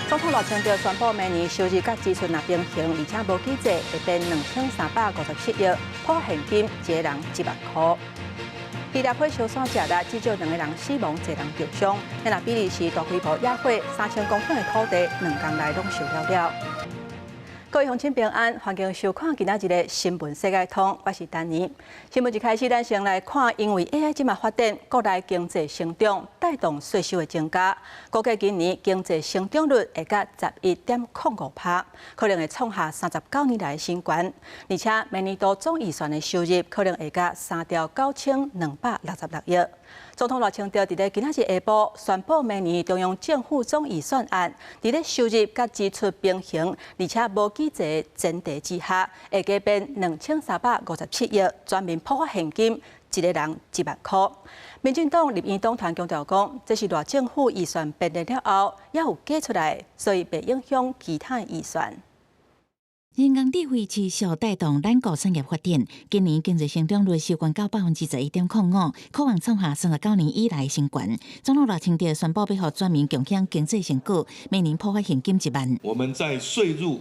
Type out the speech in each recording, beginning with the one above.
总统罗清德宣布，明年收入甲支出若平衡，而且无机制，会变2357亿，破现金一个人1万块。伊列火烧山食力，至少2个人死亡，1人受伤。那若比利时大规模野火，3000公顷的土地2天内拢烧了。各位乡亲平安，欢迎收看今仔日的新闻世界通，我是丹妮。新闻一开始，咱先来看，因为 AI 即马发展，国内经济成长带动税收的增加，估计今年经济成长率会达11.05%，可能会创下39年来的新高，而且明年度总预算的收入可能会达3兆9266亿。总统罗清德伫咧今仔日下晡宣布，明年中央政府总预算案伫咧收入甲支出平衡，而且无机制的前提之下，会加变2357亿，全面普发现金，一个人1万块。民进党立院党团强调讲，这是大政府预算编列了后，也有加出来，所以袂影响其他预算。人工智慧持续带动咱国产业发展，今年经济成长率收悬到11.05%，可望创下39年以来新高。总统罗清德宣布，要予全民共享经济成果，每年普发现金1万。我们在税入、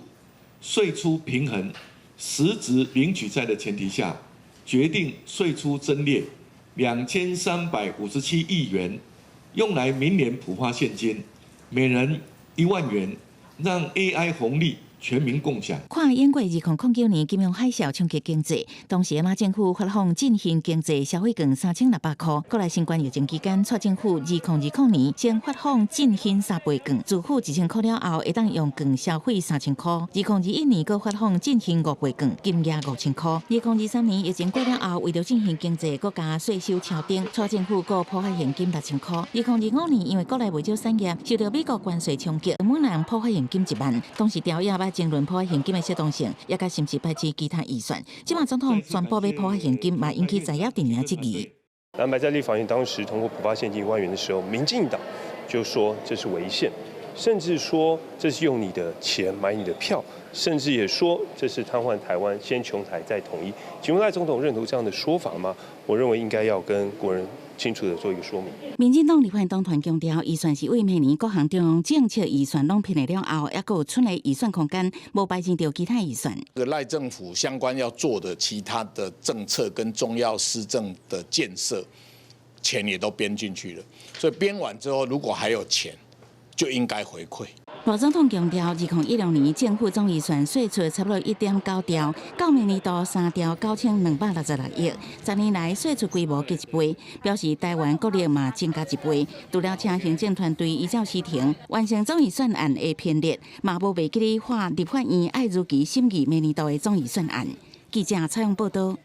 税出平衡、实质零举债的前提下，决定税出增列2357亿元，用来明年普发现金，每人1万元，让 AI 红利全民共享。看演过2009年金融海啸冲击经济，当时马政府发放振兴经济消费券3600块。国内新冠疫情期间，蔡政府2020年先发放振兴3倍券，自付1000块了后，会当用券消费3000块。2021年又发放振兴5倍券，金额5000块。2023年疫情过了后，为了振兴经济，国家税收超顶，蔡政府又普发现金6000块。2025年因为国内袂少产业受到美国关税冲击，每人普发现金1万。当时调也争论普发现金的适当性，也甲是毋是排斥其他预算。即马总统宣布要普发现金，嘛引起在野阵营质疑。蓝白在立法院当时通过普发现金1万元的时候，民进党就说这是违宪，甚至说这是用你的钱买你的票，甚至也说这是瘫痪台湾，先穷台再统一。请问赖总统认同这样的说法吗？我认为应该要跟国人清楚的做一个说明。民进党立法院党团强调，预算是为明年各项中央政策预算拢编列了后，还有剩的预算空间，无排斥掉其他预算。赖政府相关要做的其他的政策跟重要施政的建设，钱也都编进去了，所以编完之后，如果还有钱，就应该回馈。罗总统强调，2016年政府总预算税出差不多1.9兆，到明年度3兆9266亿，10年来税出规模加1倍，表示台湾国力嘛增加1倍。除了请行政团队依照时程完成总预算案的编列，嘛无袂记哩画立法院爱如期审议明年度的总预算案。记者采访报道。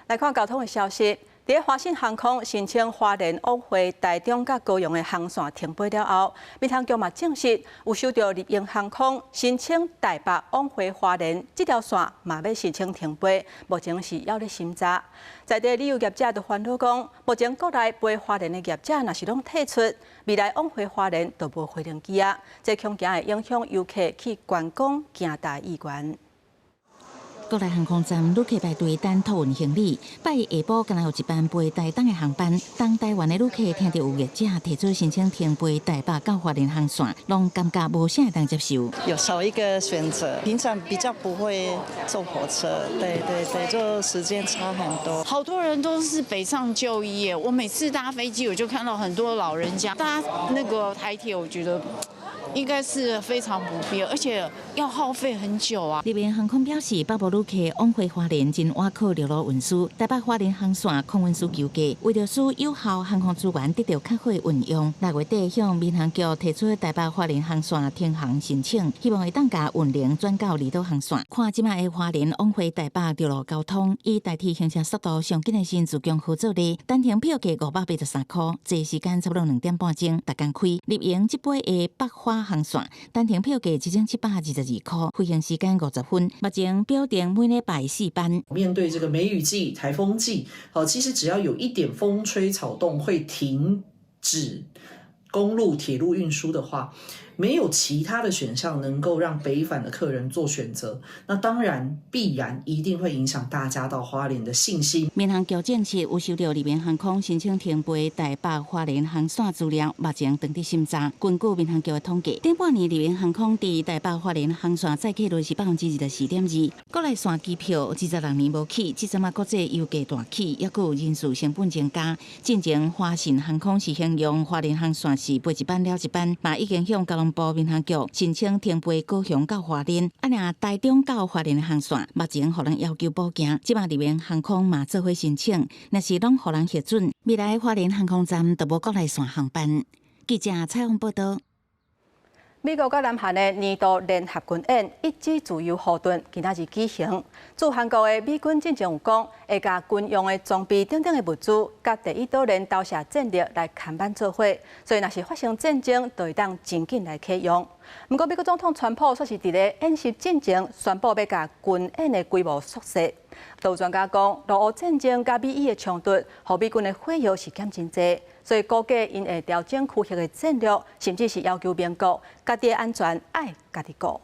来看交通的消息。伫华信航空申请花莲往回台中甲高雄的航线停飞了后，民航局嘛证实有收到立英航空申请台北往回花莲这条线嘛要申请停飞，目前是还咧审查。在地旅游业者就烦恼讲，目前国内飞花莲的业者若是拢退出，未来往回花莲就无飞行机啊，这恐惊会影响游客去观光行大意愿。国内航空站旅客排队等托运行李，拜下晡敢若有一班飞台东的航班，当台湾的旅客听到有业者提出申请停飞台北到花莲航线，拢感觉无啥能接受。有少一个选择，平常比较不会坐火车，对，就时间差很多。好多人都是北上就医，我每次搭飞机我就看到很多老人家搭那个台铁，我觉得应该是非常不便，而且要耗费很久啊。立英航空表示，北部旅客往回花莲真倚靠陆路运输，台北花莲航线空运需求低，为了使有效航空资源得到较好的运用，6月底向民航局提出台北花莲航线停航申请，希望会当甲运能转到离岛航线。看即卖的花莲往回台北陆路交通，以代替行车速度上紧的新自强合作力，单程票价583块，坐时间差不多2点半钟，逐工开。立英即杯的北花航线单程票价1722块，飞行时间50分，目前标定每礼拜4班。面对这个梅雨季、台风季，其实只要有一点风吹草动，会停止公路、铁路运输的话，没有其他的选项能够让北返的客人做选择，那当然必然一定会影响大家到花莲的信心。民航局证实有收到日本航空申请停飞台北花莲航线资料，目前当地审查。根据民航局的统计，顶半年日本航空伫台北花莲航线载客率是24.2%，国内线机票26年无起，这阵国际油价大起，也有人事成本增加。进前华信航空是形容花莲航线是飞一班了一班，嘛已经向交通部民航局申请停飞高雄到花莲，若台中到花莲的航线，目前互人要求补件，即马日本航空嘛做伙申请，若是拢互人核准，未来花莲航空站就无国内线航班。记者采访报道。美国甲南韩的年度联合军演一枝自由护盾今仔日举行。驻韩国的美军进前有讲，会甲军用的装备等等的物资，甲第一岛链投射战略来牵班做伙，所以若是发生战争，就会当真紧来启用。不过，美国总统川普说是伫咧演习进前宣布要甲军演的规模缩小。有专家讲，俄乌战争甲美伊的冲突，互美军的费用是减真济，所以估计因会调整区域的战略，甚至是要求美国家己的安全爱家己顾。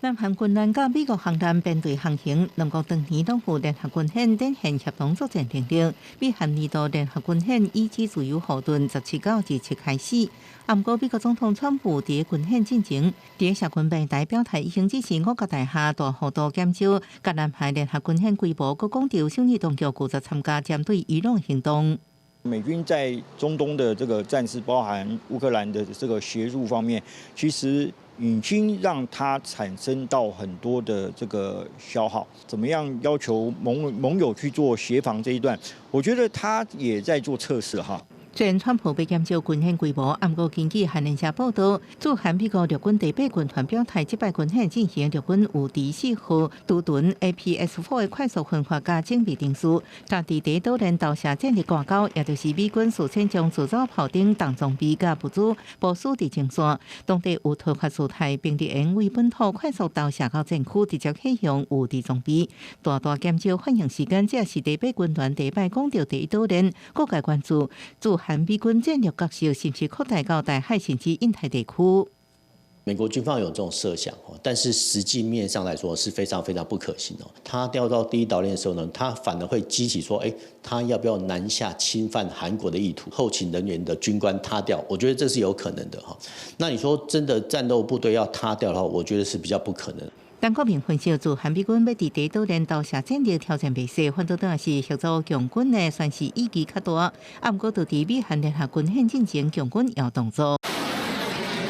南韩军舰甲美国航舰编队航行，两国长年拢有联合军演展现协同作战能力。美韩年度联合军演以枝自由护盾17到27开始。不过，美国总统川普伫军演进前，伫社群平台表态已经支持5角大厦大幅度减少，甲南韩联合军演规模，佮强调首尔当局负责参加针对伊朗行动。美军在中东的这个战事，包含乌克兰的这个协助方面，其实已经让它产生到很多的这个消耗。怎么样要求盟友去做协防这一段，我觉得他也在做测试哈。虽然川普要减少军演规模，不过根据韩联社报道，驻韩美国陆军第8军团表态，这摆军演进行陆军有第4号独盾 APS-4 的快速分发加精密定数，甲伫第一岛链投射战略挂钩，也就是美军事先将自走炮顶当装备甲物资部署伫前线，当地有突发事态，并伫因为本土快速投射到战区，直接启用有敌装备，大大减少反应时间。这也是第8军团第摆讲到第一岛链，各界关注驻韩美军战略角色是不是扩大到台海甚至印太地区？美国军方有这种设想，但是实际面上来说是非常非常不可行哦。他调到第一岛链的时候呢，他反而会激起说，他要不要南下侵犯韩国的意图？后勤人员的军官塌掉，我觉得这是有可能的哈。那你说真的战斗部队要塌掉的话，我觉得是比较不可能。但国民分析，自韩美军要伫第一岛链投射战略挑战未遂，反倒当是协助强军的算是意义较大。不过，就伫美韩联合军演进前，强军要动作。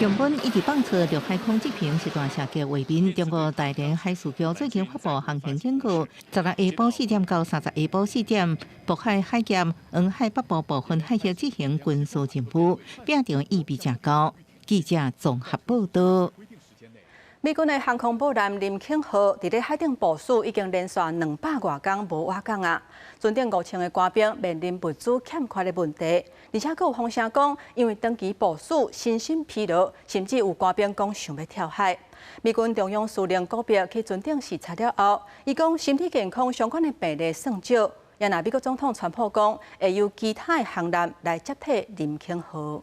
强军一直放出陆海空这平是大射击画面。中国大连海事局最近发布航行警告，16下晡4点到30下晡4点，渤海海峡、黄海北部部分海域执行军事任务，表场意味真高。记者综合报道。美军的航空母舰林肯号伫咧海顶部署已经连续200多天无瓦岗啊，船顶5000个官兵面临物资欠缺的问题，而且佫有风声讲，因为长期部署身心疲劳，甚至有官兵讲想要跳海。美军中央司令告别去船顶视察了后，伊讲身体健康相关的病例算少，也若美国总统川普讲会由其他的航舰来接替林肯号。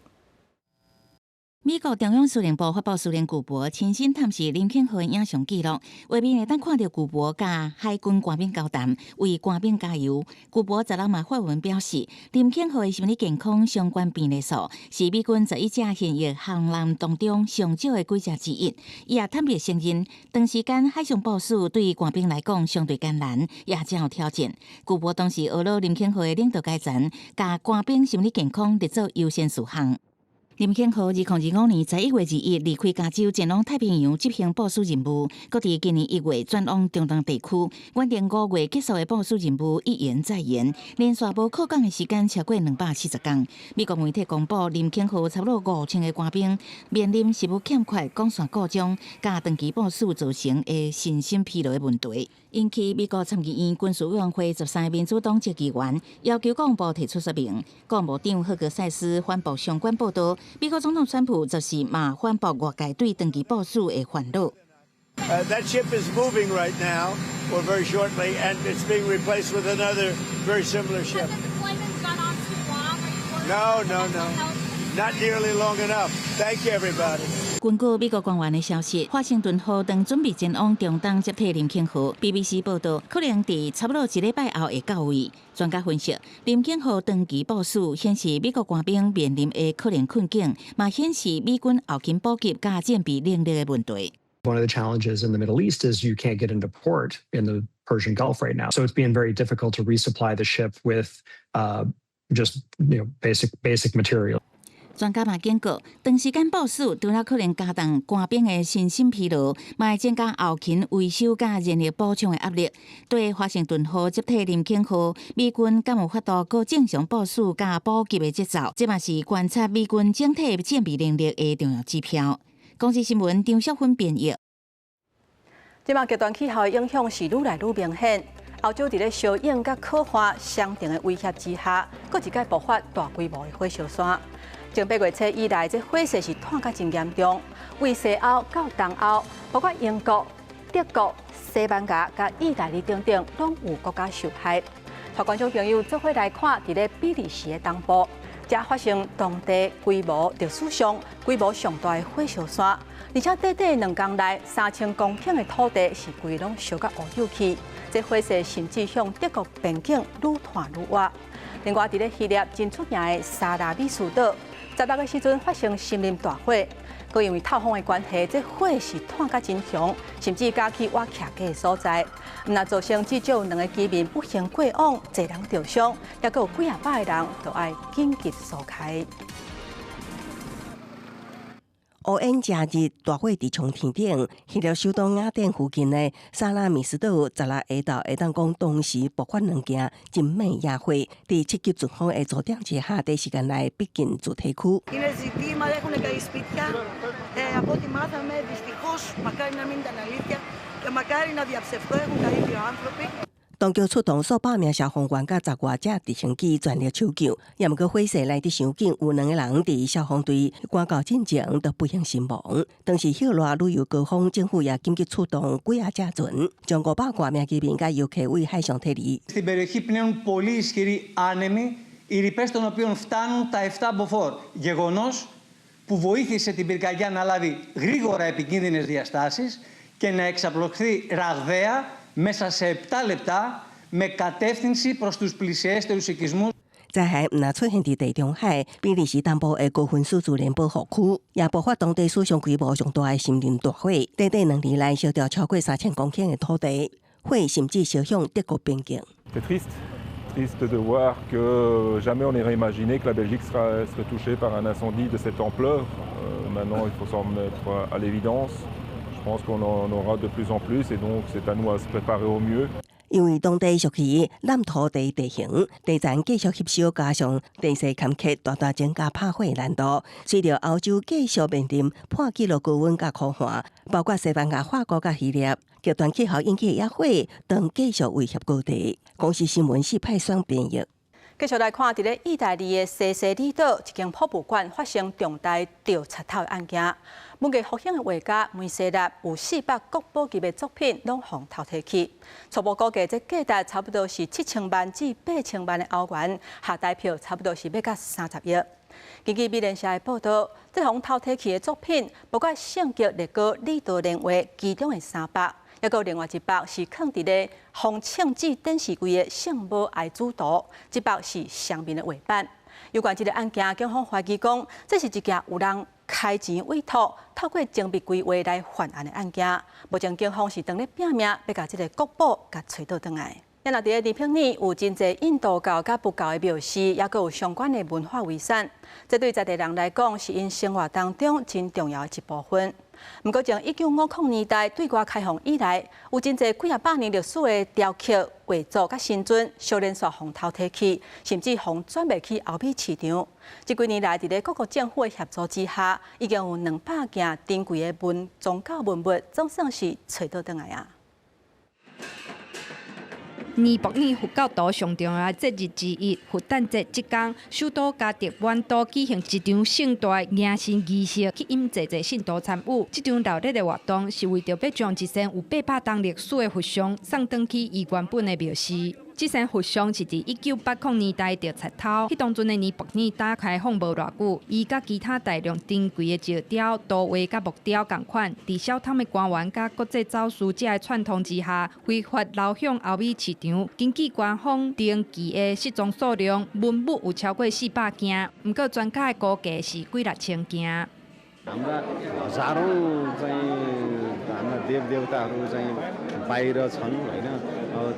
美国中央司令部发布司令古博亲身探视林肯号的影像记录，画面会当看到古博甲海军官兵交谈，为官兵加油。古博16嘛发文表示，林肯号的心理健康相关病例数是美军11架现役航舰当中上少的几架之一。伊也坦白承认，长时间海上部署对官兵来讲相对艰难，也真有挑战。古博当时学了林肯号的领导阶层，甲官兵心理健康列做优先事项。林肯号2025年11月2日离开加州前往太平洋执行部署任务，搁伫今年1月转往中东地区，原定5月结束的部署任务一延再延，连续无靠港的时间超过270天。美国媒体公布，林肯号差不多5000个官兵面临食物欠缺、光线故障、甲长期部署造成的身心疲劳的问题，引起美国参议院军事委员会13个民主党籍议员要求国防部提出说明。国务长赫格塞斯反驳相关报道。美国总统川普则是嘛反驳外界对长期部署的烦恼。That ship is moving right now, or very shortly, and it's being replaced with another very similar ship. No. Not nearly long enough. Thank you, everybody. 根据美国官员的消息，华盛顿号正准备前往中东接替林肯号。BBC 报道，可能伫差不多1礼拜后会到位。专家分析，林肯号长期部署显示美国官兵面临的可能困境，嘛显示美军后勤补给甲战备能力的问题。One of the challenges in the Middle East is you can't get into port in the Persian Gulf right now, so it's being very difficult to resupply the ship with just basic material. 专家嘛警告，长时间部署除了可能加重官兵的身心疲劳，嘛会增加后勤维修甲人力补充的压力。对华盛顿号接替林肯号，美军敢有法度过正常部署甲补给的节奏？这嘛是观察美军整体战备能力的重要指标。公司新闻张淑芬编译。即马极端气候的影响是愈来愈明显。欧洲伫咧烧影甲烤化相同的威胁之下，搁一届爆发大规模的火烧山。从8月初以来，这火势是探甲真严重，为西欧到东欧，包括英国、德国、西班牙、甲意大利等等，拢有国家受害。带观众朋友做伙来看，伫咧比利时的东部，才发生当地规模历史上规模上大的火烧山，而且短短2天内，3000公顷的土地是规拢烧甲乌有去。这火势甚至向德国边境愈探愈远。另外，伫咧希腊真出名的萨拉米斯岛，16个时阵发生森林大火，佮因为透风的关系，这火是探甲真强，甚至加去我徛家的所在。那造成至少2个居民不幸过往，1人受伤，也佮有几啊百个人都要紧急疏开。乌恩假日大火伫冲天顶，希腊首都雅典附近的萨拉米斯岛16下昼会当讲同时爆发2件真美野火，伫7级阵风的助长之下，短时间内逼近主题区。当局出动数百名消防员甲10外架直升机全力抢救，也毋过火势来得伤紧，有2个人伫消防队赶到进前都不幸身亡。当时晓热旅游高峰，政府也紧急出动几啊架船，将500多名居民甲游客为海上撤离。Στην περιοχή πνέουν πολύ ισχυροί άνεμοι, οι ρηπές των οποίων φτάνουν τα 7 μποφόρ. Γεγονός που βοήθησε την πυρκαγιά να λάβει γρήγορα επικίνδυνες διαστάσεις και να εξαπλωθεί ραγδαία μέσα σε 7 λεπτά με κατεύθυνση προς τους πλησιέστερους οικισμούς. 灾害毋但出现伫地中海，比利时东部的高分数自然保护区，也爆发当地史上规模上大的森林大火，短短2年内烧掉超过3000公顷的土地，火甚至烧向德国边境。Triste de voir que jamais on n'aurait imaginé que la Belgique serait touchée par un incendie de cette ampleur. Maintenant, il faut s'en mettre à l'évidence. Je pense qu'on en aura de plus en plus et donc c'est à nous à se préparer au mieux. 因为当地属于烂土地地形，地层继续吸收，加上地势坎坷，大大增加拍火难度。随着欧洲继续面临破纪录高温甲酷寒，包括西班牙、法国甲希腊，极端气候引起的野火，当继续威胁各地。公司新闻是派双编译。继续来看，伫咧意大利的西西里岛一间博物馆发生重大掉贼头的案件。文艺复兴的画家梅西纳有400国宝级的作品拢互偷摕去，初步估计这价值差不多是7000万至8000万的欧元，下代票差不多是要到30亿。根据美联社的报道，这互偷摕去的作品包括圣吉列哥李道莲画其中的3百。也有另外1幅是放伫咧红庆记电视柜的圣母爱主图，这幅是上面的画板。有关这个案件，警方怀疑讲，这是一件有人开钱委托，透过精密规划来犯案的案件。目前警方是当咧拼命，要把这个国宝给找到回来。也若伫咧地平里有真侪印度教甲佛教的庙寺，也有相关的文化遗产。这对在地人来讲，是因生活当中真重要的一部分。不过，从1950年代对外开放以来，有真侪几啊百年历史的雕刻、画作甲神尊，小连续互偷摕去，甚至互转卖去欧美市场。这几年来，伫咧各国政府的协助之下，已经有200件珍贵的宗教文物，总算是找到回来啊！尼泊尔佛教徒上重要的节日之一——佛诞节，即天，首都加德满都举行一场盛大迎神仪式，吸引侪信徒参与。这场热烈的活动是为着要将一尊有800年历史的佛像送返去伊原本的庙寺。这身佛像是伫1980年代就出头，迄当阵的尼泊尔打开放无偌久，伊甲其他大量珍贵的石雕、图画甲木雕同款，伫小摊的官员甲国际走私者的串通之下，非法流向欧美市场。根据官方登记的失踪数量，文物有超过400件，不过专家的估计是几6千件。 हाम्रा हजारौँ चाहिँ हाम्रा देवदेवताहरू चाहिँ बाहिर छन् होइन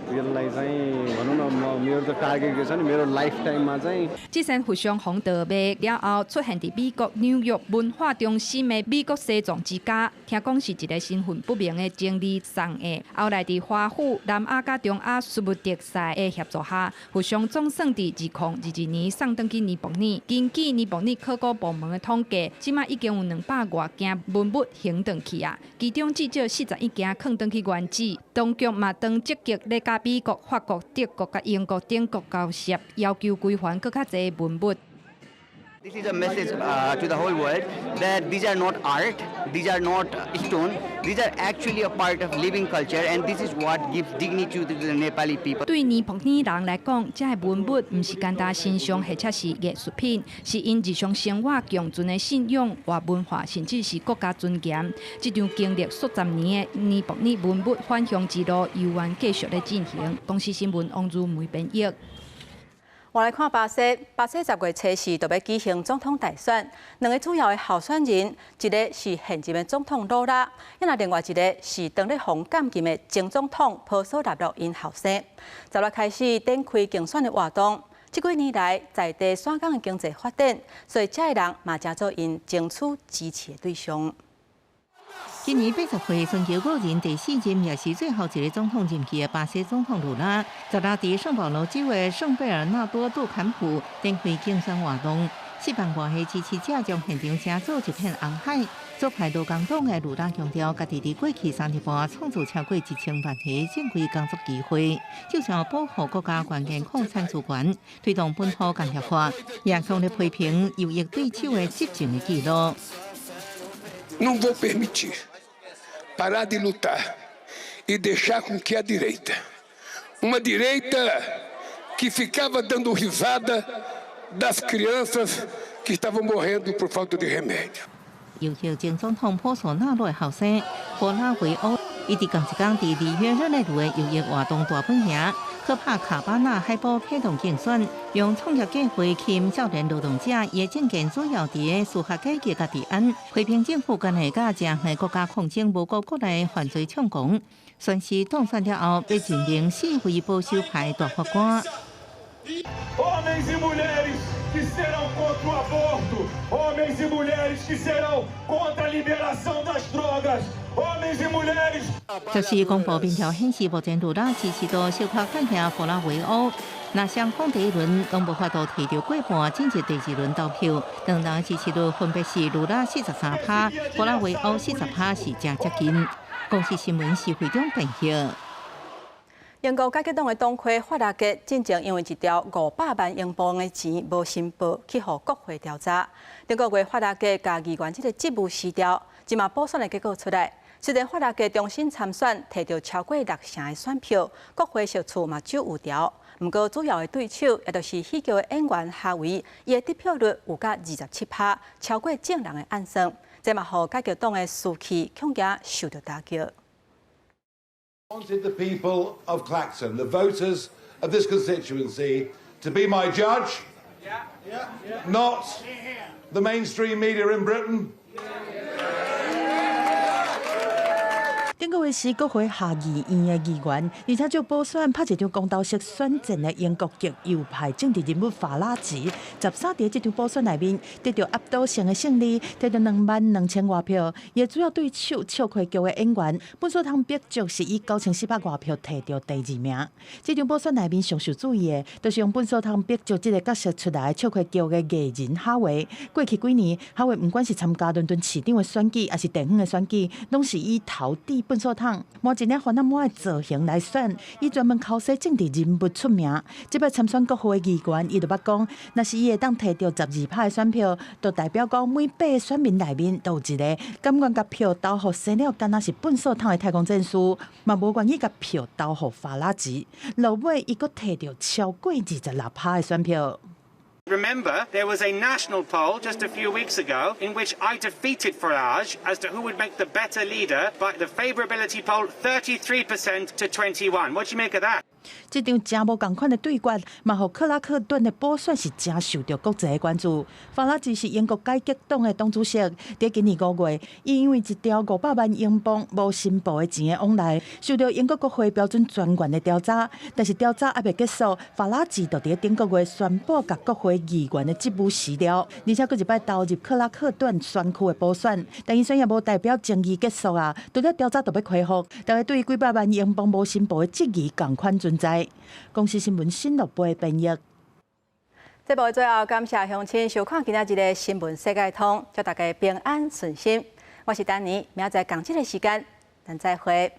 त्यसलाई चाहिँ भनौँ न मेरो त टार्गेट के छ नि मेरो लाइफ टाइममा चाहिँ这身佛像红德卖了后，出现伫美国纽约文化中心的美国西藏之家，听讲是一个身份不明的经理送的。后来伫华府、南亚甲中亚苏穆迪赛的协助下，佛像总算伫2022年送登去尼泊尔。根据尼泊尔考古部门的统计，即卖已经有200多件文物行转去啊，其中至少41件放转去原址。当局嘛当积极咧甲美国、法国、德国甲英国等国交涉，要求归还更较侪文物。 This is a message to the whole world that these are not art, these are not stone, these are actually a part of living culture, and this is what gives dignity to the Nepali people. 对尼泊尔人来讲，这些文物唔是简单欣赏，或者是艺术品，是因日常生活强存的信仰或文化，甚至是国家尊严。这场经历数十年的尼泊尔文物返乡之路，犹原继续咧进行。东视新闻王如梅编译。 我来看巴西，巴西10月初4就要举行总统大选，两个主要的候选人，一个是现任的总统卢拉，另外一个是当咧红监禁的前总统波索纳罗因后生。10月开始展开竞选的活动，这几年来在地山港的经济发展，所以这些人嘛正做因争取支持的对象。 今年80岁寻求个人第4任也是最后一个总统任期的巴西总统卢拉，昨日伫圣保罗州的圣贝尔纳多杜坎普展开竞选活动，4万外的支持者将现场车做一片红海。左派劳工党的卢拉强调，家己伫过去3年半创造超过1000万个正规工作机会，就像保护国家关键矿产资源，推动本土工业化，也强烈批评右翼对手的执政的记录。 Não vou permitir parar de lutar e deixar com que a direita, uma direita que ficava dando risada das crianças que estavam morrendo por falta de remédio. 尤其前总统波索纳罗的后生波拉维欧，伊伫同一天伫里约热内卢的右翼活动大本营，科帕卡巴纳海堡启动竞选，用创业计划吸引少年劳动者，也证件主要伫司法解决甲治安，批评政府干系甲正系国家抗争无顾国内犯罪抢攻，宣誓当选了后被任命4位保守派大法官。 Homens e mulheres que serão contra o aborto, homens e mulheres que serão contra a liberação das drogas, homens e mulheres. 就是公布民调显示，目前卢拉支持度小可看下波拉维欧。那双方第一轮拢无法度摕到过半，进入第2轮投票，两人支持率分别是卢拉43%，波拉维欧40%，是正接近。公视新闻是会中编译。 英国解决党的党魁法拉格进前因为一条500万英镑的钱无申报，去互国会调查。中国话法拉格甲议员这个职务失调，即马补选的结果出来。虽然法拉格重新参选，摕到超过60成的选票，国会席次嘛只有5条。不过主要的对手也就是喜剧的演员哈维，伊的得票率有达27%，超过正人的暗算。这嘛互解决党的士气恐惊受到打击。 wanted the people of Clacton, the voters of this constituency, to be my judge, not the mainstream media in Britain. 顶个月是国会下议院的议员，而且就补选拍一场公道式选战的英国极右派政治人物法拉吉，13在这场补选内面得到压倒性的胜利，得到22000外票。也主要对手笑开局的演员本所汤伯爵是以9400外票摕到第2名。这场补选内面上受注意的，就是用本所汤伯爵这个角色出来笑开局的艺人哈维。过去几年，哈维不管是参加伦敦市长的选举，还是地方的选举，拢是以投递本所扫桶，摸一领番仔帽的造型来选，伊专门考试政治人物出名。即摆参选国会的议员，伊就捌讲，若是伊会当摕到12%的选票，就代表讲每8个选民内面都有一个甘愿甲票投互生了，敢若是粪扫桶的太空战士，嘛无愿意甲票投互法拉吉。落尾伊阁摕到超过26%的选票。 Remember, there was a national poll just a few weeks ago in which I defeated Farage as to who would make the better leader by the favourability poll 33% to 21%. What do you make of that? 这场真无共款的对决，嘛，互克拉克顿的补选是真受到国际的关注。法拉吉是英国改革党的党主席，在今年5月，伊因为一条500万英镑无申报的钱的往来，受到英国国会标准专员的调查。但是调查还未结束，法拉吉就伫顶个月宣布甲国会议员的职务辞掉，而且佫一摆投入克拉克顿选区的补选。但伊选也无代表争议结束啊，除了调查就要恢复，大家对几百万英镑无申报的质疑共款存在。公司新闻新乐杯编译。节目最后，感谢乡亲收看今仔日的新闻世界通，祝大家平安顺心。我是丹尼，明仔载同一个时间，咱再会。